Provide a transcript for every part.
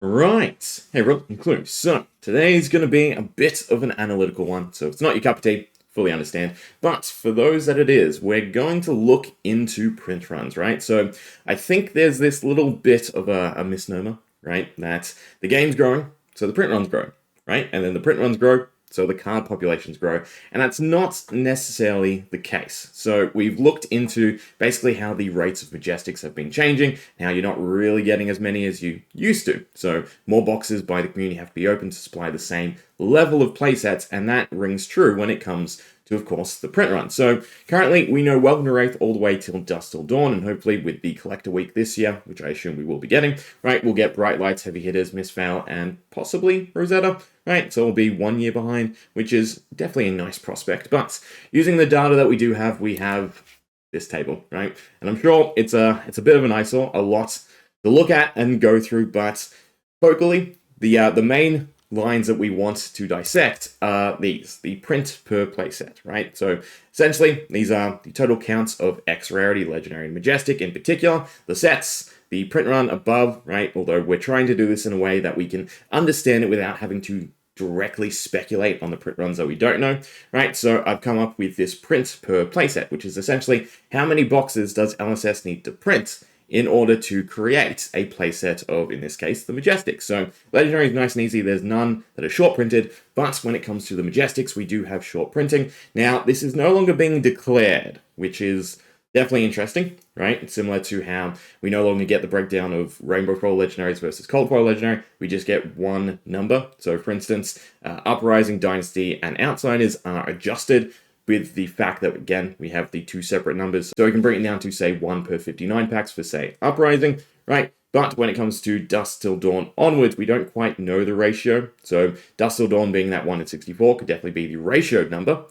Right. Hey, Rob and Klloo. So, today's going to be a bit of an analytical one. So, it's not your cup of tea, fully understand. But for those that it is, we're going to look into print runs, right? So, I think there's this little bit of a misnomer, right? That the game's growing, so the print runs grow, right? And then the print runs grow, so the card populations grow, and that's not necessarily the case. So we've looked into basically how the rates of Majestics have been changing, and how you're not really getting as many as you used to. So more boxes by the community have to be open to supply the same level of playsets, and that rings true when it comes to, of course, the print run. So currently, we know Welcome to Rathe all the way till Dusk Till Dawn, and hopefully with the Collector Week this year, which I assume we will be getting, right, we'll get Bright Lights, Heavy Hitters, Misfowl, and possibly Rosetta, right? So we'll be 1 year behind, which is definitely a nice prospect. But using the data that we do have, we have this table, right? And I'm sure it's a bit of an eyesore, a lot to look at and go through, but focally, the main lines that we want to dissect are these, the print per playset, right? So essentially, these are the total counts of X rarity, legendary, and majestic in particular, the sets, the print run above, right? Although we're trying to do this in a way that we can understand it without having to directly speculate on the print runs that we don't know, right? So I've come up with this print per playset, which is essentially how many boxes does LSS need to print in order to create a playset of, in this case, the Majestics. So Legendary is nice and easy. There's none that are short printed, but when it comes to the Majestics, we do have short printing. Now, this is no longer being declared, which is definitely interesting, right? It's similar to how we no longer get the breakdown of Rainbow Foil Legendaries versus Cold Foil Legendary. We just get one number. So, for instance, Uprising, Dynasty, and Outsiders are adjusted with the fact that, again, we have the two separate numbers. So we can bring it down to, say, 1 per 59 packs for, say, Uprising, right? But when it comes to Dusk Till Dawn onwards, we don't quite know the ratio. So Dusk Till Dawn being that 1 in 64 could definitely be the ratioed number.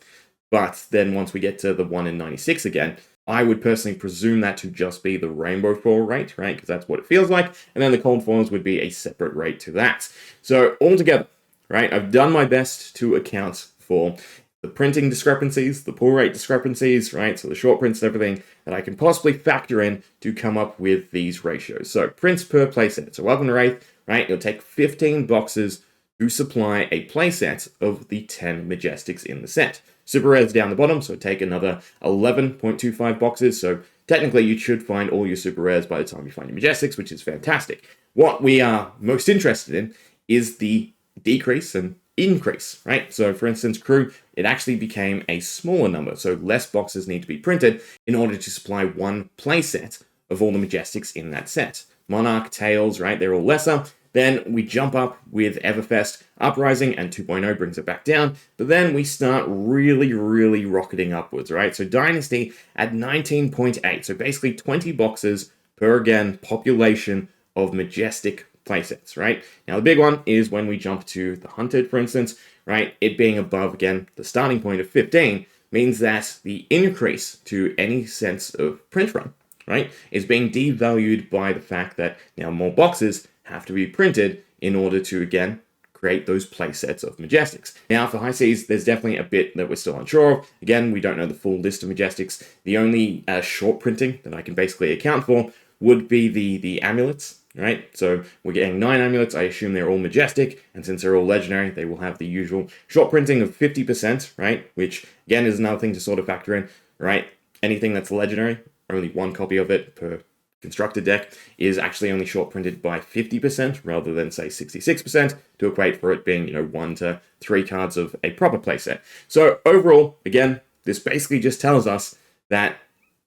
But then once we get to the 1 in 96 again, I would personally presume that to just be the Rainbow Foil rate, right? Because that's what it feels like. And then the Cold Foils would be a separate rate to that. So altogether, right, I've done my best to account for the printing discrepancies, the pull rate discrepancies, right? So the short prints and everything that I can possibly factor in to come up with these ratios. So prints per playset. So Welcome to Rathe, right? It'll take 15 boxes to supply a playset of the 10 Majestics in the set. Super rares down the bottom, so take another 11.25 boxes. So technically you should find all your super rares by the time you find your Majestics, which is fantastic. What we are most interested in is the decrease and increase, right? So for instance, Klloo, it actually became a smaller number, so less boxes need to be printed in order to supply one playset of all the Majestics in that set. Monarch, Tails, right, they're all lesser. Then we jump up with Everfest, Uprising, and 2.0 brings it back down, but then we start really rocketing upwards, right? So Dynasty at 19.8, so basically 20 boxes per, again, population of Majestic playsets, right? Now, the big one is when we jump to the Hunted, for instance, right? It being above, again, the starting point of 15 means that the increase to any sense of print run, right, is being devalued by the fact that now more boxes have to be printed in order to, again, create those playsets of Majestics. Now, for High Seas, there's definitely a bit that we're still unsure of. Again, we don't know the full list of Majestics. The only short printing that I can basically account for would be the amulets, right? So we're getting 9 amulets. I assume they're all Majestic, and since they're all Legendary, they will have the usual short printing of 50%, right? Which, again, is another thing to sort of factor in, right? Anything that's Legendary, only one copy of it per constructed deck is actually only short printed by 50% rather than, say, 66% to equate for it being, 1 to 3 cards of a proper playset. So overall, again, this basically just tells us that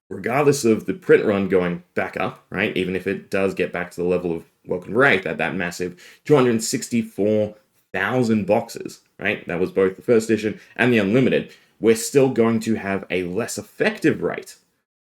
regardless of the print run going back up, right, even if it does get back to the level of Welcome to Rathe at that massive 264,000 boxes, right, that was both the first edition and the Unlimited, we're still going to have a less effective rate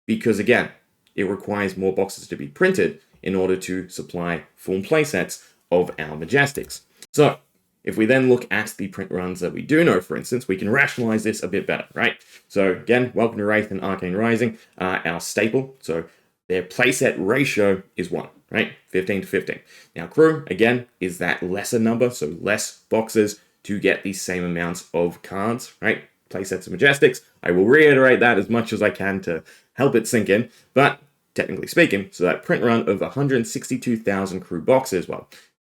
because, again, it requires more boxes to be printed in order to supply full playsets of our Majestics. So, if we then look at the print runs that we do know, for instance, we can rationalize this a bit better, right? So, again, Welcome to Rathe and Arcane Rising are our staple. So, their playset ratio is 1, right? 15 to 15. Now, Klloo, again, is that lesser number, so less boxes to get the same amounts of cards, right? Playsets of Majestics. I will reiterate that as much as I can to help it sink in, but technically speaking, so that print run of 162,000 Klloo boxes, well,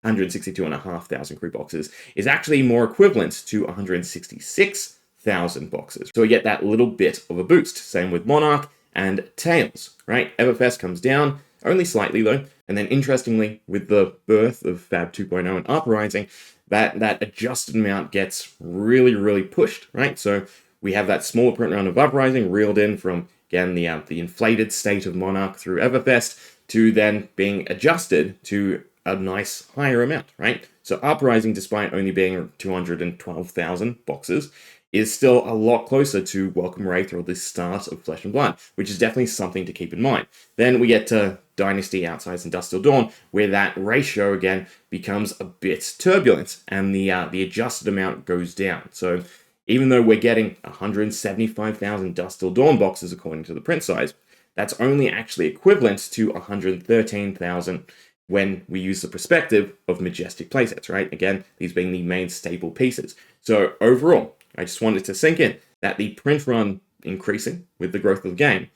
162,500 crew boxes is actually more equivalent to 166,000 boxes. So we get that little bit of a boost. Same with Monarch and Tails, right? Everfest comes down, only slightly though. And then interestingly, with the birth of Fab 2.0 and Uprising, that adjusted amount gets really, really pushed, right? So we have that smaller print run of Uprising reeled in from, again, the inflated state of Monarch through Everfest to then being adjusted to a nice higher amount, right? So Uprising, despite only being 212,000 boxes, is still a lot closer to Welcome Wraith or the start of Flesh and Blood, which is definitely something to keep in mind. Then we get to Dynasty, Outsides, and Dusk Till Dawn, where that ratio again becomes a bit turbulent, and the adjusted amount goes down. So even though we're getting 175,000 Dusk Till Dawn boxes according to the print size, that's only actually equivalent to 113,000 when we use the perspective of Majestic playsets, right? Again, these being the main staple pieces. So overall, I just wanted to sink in that the print run increasing with the growth of the game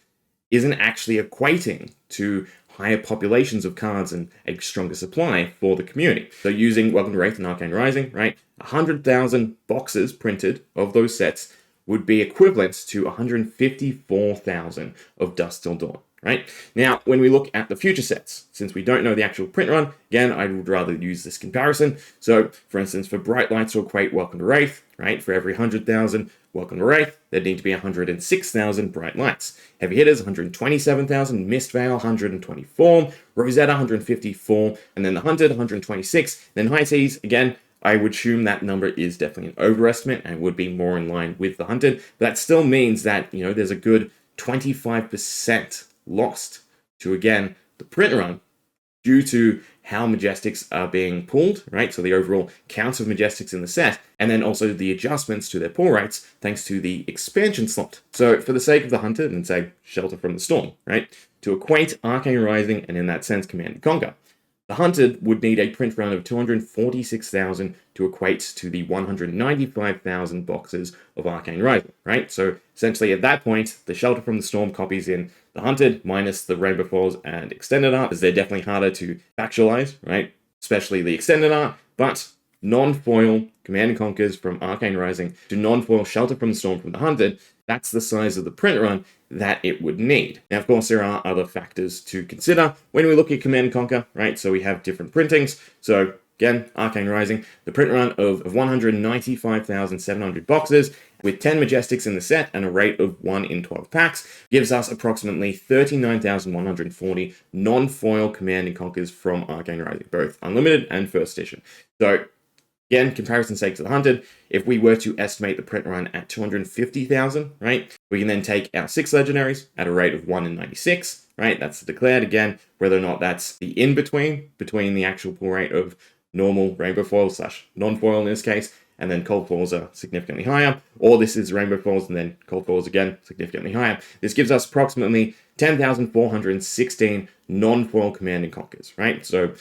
isn't actually equating to higher populations of cards and a stronger supply for the community. So using Welcome to Wraith and Arcane Rising, right, 100,000 boxes printed of those sets would be equivalent to 154,000 of Dusk Till Dawn, right? Now, when we look at the future sets, since we don't know the actual print run, again, I would rather use this comparison. So, for instance, for Bright Lights to equate Welcome to Wraith, right, for every 100,000 Welcome to Wraith, there'd need to be 106,000 Bright Lights. Heavy Hitters, 127,000, Mistveil, 124, Rosetta, 154, and then the Hunted, 126. Then High Seas, again, I would assume that number is definitely an overestimate and would be more in line with the Hunted. But that still means that, you know, there's a good 25% lost to, again, the print run due to how Majestics are being pulled, right? So the overall count of Majestics in the set, and then also the adjustments to their pull rates thanks to the expansion slot. So for the sake of the Hunted and say Shelter from the Storm, right? To equate Arcane Rising and in that sense Command and Conquer, the Hunted would need a print run of 246,000 to equate to the 195,000 boxes of Arcane Rising, right? So essentially at that point, the Shelter from the Storm copies in the Hunted minus the Rainbow Foils and Extended Art, as they're definitely harder to factualize, right? Especially the Extended Art, but non-foil Command and Conquers from Arcane Rising to non-foil Shelter from the Storm from the Hunted, that's the size of the print run that it would need. Now, of course, there are other factors to consider when we look at Command and Conquer, right? So we have different printings. So again, Arcane Rising, the print run of 195,700 boxes with 10 Majestics in the set and a rate of 1 in 12 packs gives us approximately 39,140 non-foil Command and Conquers from Arcane Rising, both Unlimited and First Edition. So again, comparison sake to the Hunted, if we were to estimate the print run at 250,000, right, we can then take our 6 legendaries at a rate of 1 in 96, right? That's the declared, again, whether or not that's the in-between, between the actual pull rate of normal Rainbow Foil / non-foil in this case, and then Cold Foils are significantly higher, or this is Rainbow Foils and then Cold Foils again, significantly higher. This gives us approximately 10,416 non-foil Command and Conquers, right? So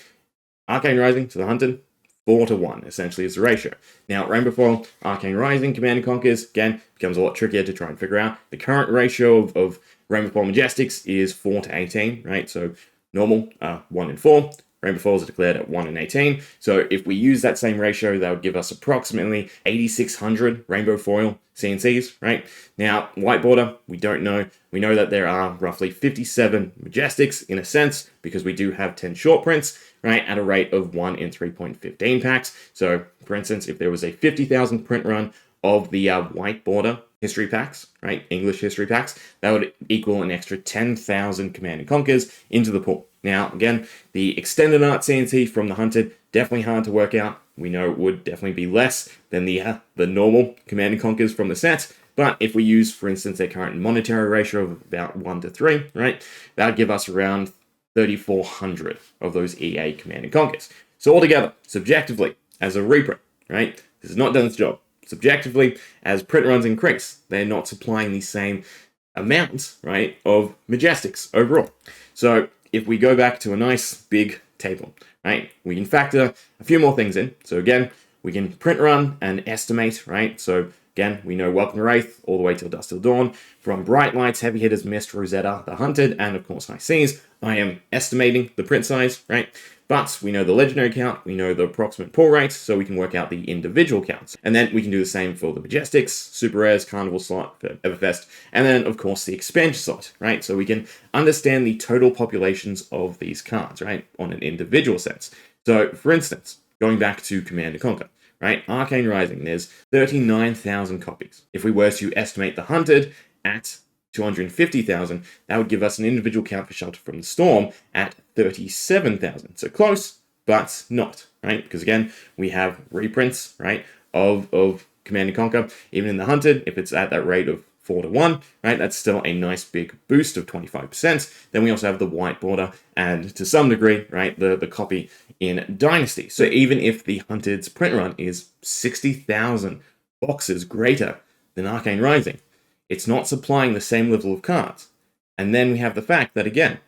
Arcane Rising to the Hunted, 4-1, essentially, is the ratio. Now, Rainbow Foil, Arcane Rising, Command and Conquers, again, becomes a lot trickier to try and figure out. The current ratio of Rainbow Foil Majestics is 4-18, right? So normal, 1 in 4. Rainbow Foils are declared at 1 in 18. So if we use that same ratio, that would give us approximately 8,600 Rainbow Foil CNCs, right? Now, White Border, we don't know. We know that there are roughly 57 Majestics in a sense, because we do have 10 short prints, right, at a rate of 1 in 3.15 packs. So, for instance, if there was a 50,000 print run of the White Border history packs, right, English history packs, that would equal an extra 10,000 Command and Conquers into the pool. Now, again, the Extended Art CNC from the Hunted, definitely hard to work out. We know it would definitely be less than the normal Command and Conquers from the set. But if we use, for instance, their current monetary ratio of about 1-3, right, that would give us around 3,400 of those EA Command and Conquers. So altogether, subjectively, as a reprint, right, this has not done its job. Subjectively, as print runs increase, they're not supplying the same amount, right, of Majestics overall. So if we go back to a nice big table, right, we can factor a few more things in. So again, we can print run and estimate, right? So again, we know Welcome to Wraith all the way till Dusk Till Dawn. From Bright Lights, Heavy Hitters, Mist, Rosetta, the Hunted, and of course High Seas, I am estimating the print size, right? But we know the legendary count, we know the approximate pull rate, so we can work out the individual counts. And then we can do the same for the Majestics, Super Rares, Carnival slot, for Everfest, and then of course the expansion slot, right? So we can understand the total populations of these cards, right, on an individual sense. So for instance, going back to Command & Conquer, right, Arcane Rising, there's 39,000 copies. If we were to estimate the Hunted at 250,000, that would give us an individual count for Shelter from the Storm at 37,000. So close, but not, right? Because again, we have reprints, right, of Command & Conquer. Even in the Hunted, if it's at that rate of 4-1, right, that's still a nice big boost of 25%. Then we also have the white border, and to some degree, right, the copy in Dynasty. So even if the Hunted's print run is 60,000 boxes greater than Arcane Rising, it's not supplying the same level of cards. And then we have the fact that, again,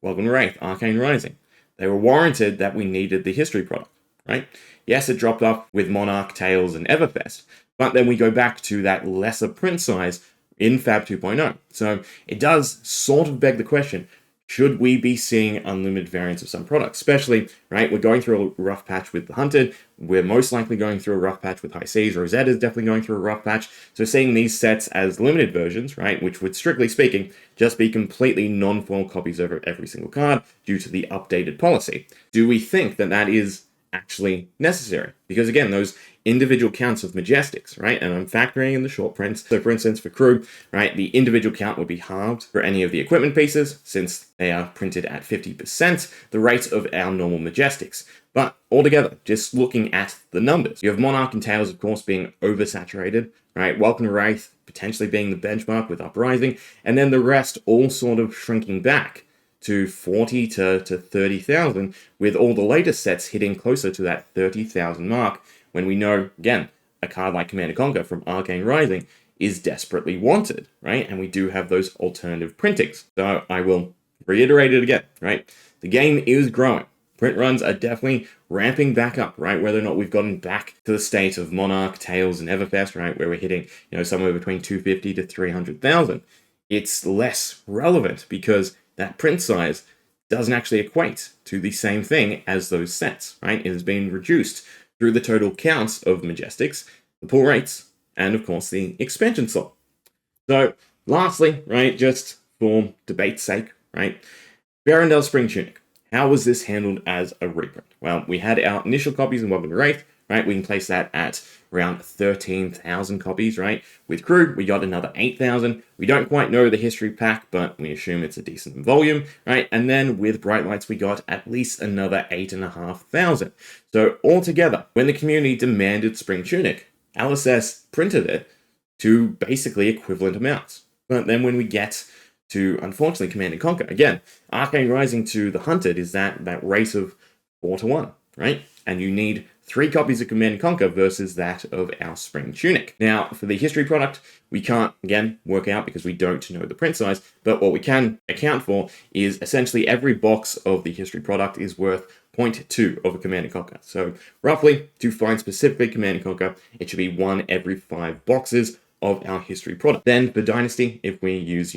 Welcome to Rathe, Arcane Rising, they were warranted that we needed the history product, right? Yes, it dropped off with Monarch, Tales, and Everfest, but then we go back to that lesser print size in Fab 2.0. So it does sort of beg the question, should we be seeing unlimited variants of some products? Especially, right, we're going through a rough patch with the Hunted. We're most likely going through a rough patch with High Seas. Rosetta is definitely going through a rough patch. So seeing these sets as limited versions, right, which would, strictly speaking, just be completely non-foil copies over every single card due to the updated policy. Do we think that that is actually necessary? Because again, those individual counts of Majestics, right? And I'm factoring in the short prints. So for instance, for Klloo, right, the individual count would be halved for any of the equipment pieces since they are printed at 50% the rate of our normal Majestics. But altogether, just looking at the numbers, you have Monarch and Tales, of course, being oversaturated, right? Welcome to Rathe potentially being the benchmark with Uprising, and then the rest all sort of shrinking back to 40 to 30,000, with all the latest sets hitting closer to that 30,000 mark, when we know, again, a card like Command & Conquer from Arcane Rising is desperately wanted, right? And we do have those alternative printings. So I will reiterate it again, right? The game is growing. Print runs are definitely ramping back up, right? Whether or not we've gotten back to the state of Monarch, Tales, and Everfest, right? Where we're hitting, somewhere between 250 to 300,000. It's less relevant because that print size doesn't actually equate to the same thing as those sets, right? It has been reduced through the total counts of Majestics, the pull rates, and of course the expansion slot. So lastly, right, just for debate's sake, right, Barrendale Spring Tunic. How was this handled as a reprint? Well, we had our initial copies in Welcome to Rathe, right? We can place that at around 13,000 copies, right? With Klloo, we got another 8,000. We don't quite know the history pack, but we assume it's a decent volume, right? And then with Bright Lights, we got at least another 8,500. So altogether, when the community demanded Spring Tunic, LSS printed it to basically equivalent amounts. But then when we get to, unfortunately, Command & Conquer, again, Arcane Rising to the Hunted is that rate of 4-1, right? And you need 3 copies of Command & Conquer versus that of our Spring Tunic. Now, for the history product, we can't, again, work out because we don't know the print size, but what we can account for is essentially every box of the history product is worth 0.2 of a Command & Conquer. So roughly, to find specific Command & Conquer, it should be 1 every 5 boxes of our history product. Then for Dynasty, if we use,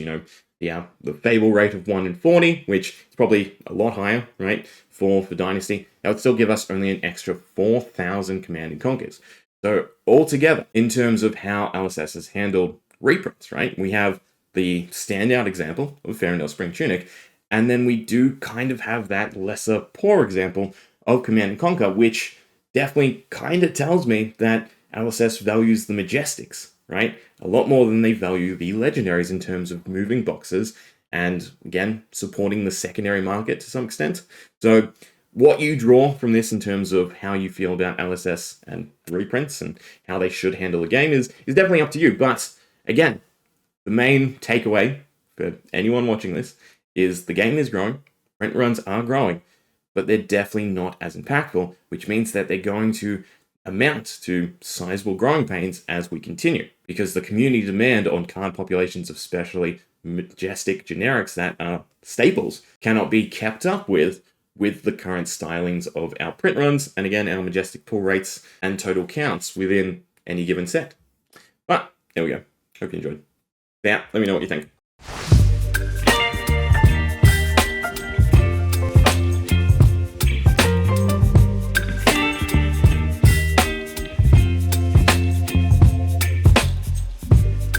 the Fable rate of 1 in 40, which is probably a lot higher, right, for Dynasty, that would still give us only an extra 4,000 Command & Conquers. So altogether, in terms of how LSS has handled reprints, right, we have the standout example of Farendale Spring Tunic, and then we do kind of have that lesser poor example of Command & Conquer, which definitely kind of tells me that LSS values the Majestics, right, a lot more than they value the legendaries in terms of moving boxes and, again, supporting the secondary market to some extent. So what you draw from this in terms of how you feel about LSS and reprints and how they should handle the game is definitely up to you. But again, the main takeaway for anyone watching this is the game is growing, print runs are growing, but they're definitely not as impactful, which means that they're going to amount to sizable growing pains as we continue, because the community demand on card populations of especially majestic generics that are staples cannot be kept up with the current stylings of our print runs, and again, our majestic pull rates and total counts within any given set. But there we go. Hope you enjoyed. Yeah, let me know what you think.